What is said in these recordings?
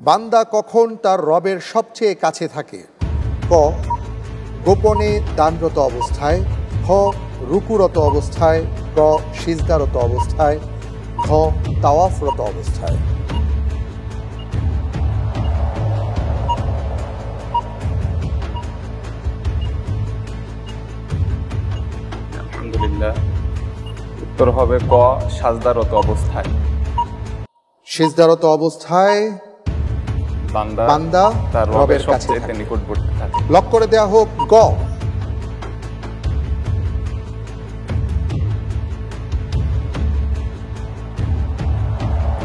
বান্দা কখন তার রবের সবচেয়ে কাছে থাকে? ক, গোপনে দানরত অবস্থায়, খ, রুকুরত অবস্থায়, গ, সিজদারত অবস্থায়, ঘ, তাওয়াফরত অবস্থায়। আলহামদুলিল্লাহ, উত্তর হবে ক, সাজদারত অবস্থায়। সিজদারত অবস্থায় বান্দা তার রবের কাছে সবচেয়ে থাকে। নিকটবর্তী থাকে। লক করে দেয়া হোক গ।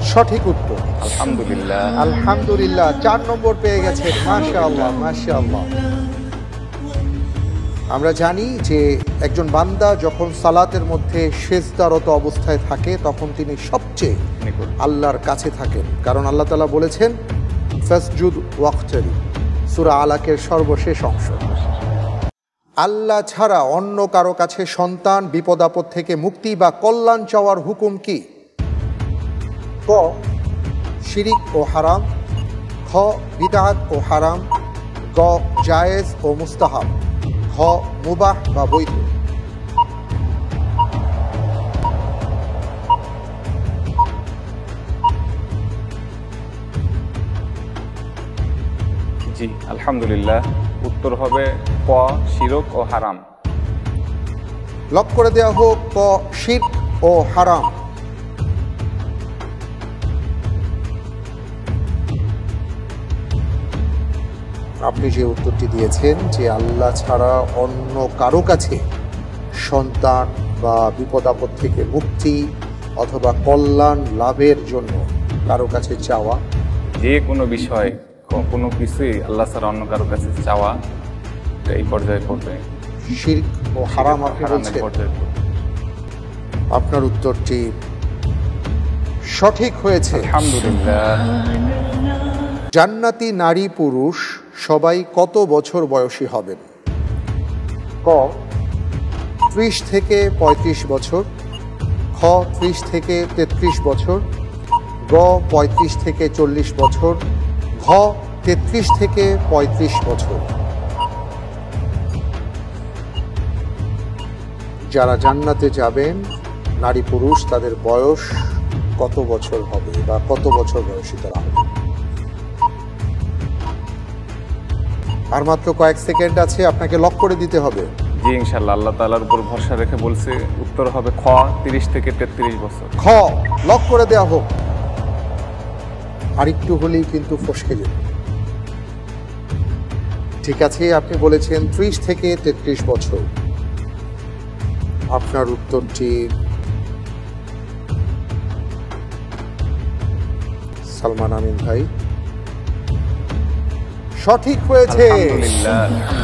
সঠিক উত্তর। আলহামদুলিল্লাহ, আলহামদুলিল্লাহ, 4 নম্বর পেয়ে গেছেন। মাশাআল্লাহ, মাশাআল্লাহ। আমরা জানি যে একজন বান্দা যখন সালাতের মধ্যে সিজদারত অবস্থায় থাকে তখন তিনি সবচেয়ে নিকট। আল্লাহর কাছে থাকেন, কারণ আল্লাহ তাআলা বলেছেন ফাসজুদ ওয়াকতারিব, সূরা আলাকের সর্বশেষ অংশ। আল্লাহ ছাড়া অন্য কারো কাছে সন্তান, বিপদ আপদ থেকে মুক্তি বা কল্যাণ চাওয়ার হুকুম কি? ক, শিরিক ও হারাম, খ, বিদআত ও হারাম, গ, জায়েজ ও মুস্তাহাব, খ, মুবাহ বা বৈধ। জি আলহামদুলিল্লাহ, উত্তর হবে ক, শিরক ও হারাম। লক করে দেওয়া হোক ক, শিরক ও হারাম। আপনি যে উত্তরটি দিয়েছেন যে আল্লাহ ছাড়া অন্য কারো কাছে সন্তান বা বিপদ আপদ থেকে মুক্তি অথবা কল্যাণ লাভের জন্য কারো কাছে চাওয়া, যে কোনো বিষয়, কোনো কিছুই আল্লাহ ছাড়া অন্য কারো কাছে চাওয়া এই পর্যায়ে পড়বে। শিরক ও হারাম আপনি হারামের বলছেন। পর্যায়ে পড়বে। আপনার উত্তরটি সঠিক হয়েছে। আলহামদুলিল্লাহ। জান্নাতি নারী পুরুষ সবাই কত বছর বয়সী হবেন? ক, 30 থেকে 35 বছর, খ, 30 থেকে 33 বছর, গ, 35 থেকে 40 বছর, ঘ, 33 থেকে 35 বছর। যারা জান্নাতে যাবেন নারী পুরুষ তাদের বয়স কত বছর হবে বা কত বছর বয়সী তারা হবে? আর মাত্র কয়েক সেকেন্ড আছে, আপনাকে লক করে দিতে হবে। জি ইনশাআল্লাহ, আল্লাহ তাআলার উপর ভরসা রেখে বলছে উত্তর হবে খ, 30 থেকে 33 বছর। খ, লক করে দেওয়া হোক। আরেকটু হলেই কিন্তু ফসকে যেত। ঠিক আছে, আপনি বলেছেন 30 থেকে 33 বছর। আপনার উত্তরটি সালমান আমিন ভাই সঠিক হয়েছে। আলহামদুলিল্লাহ।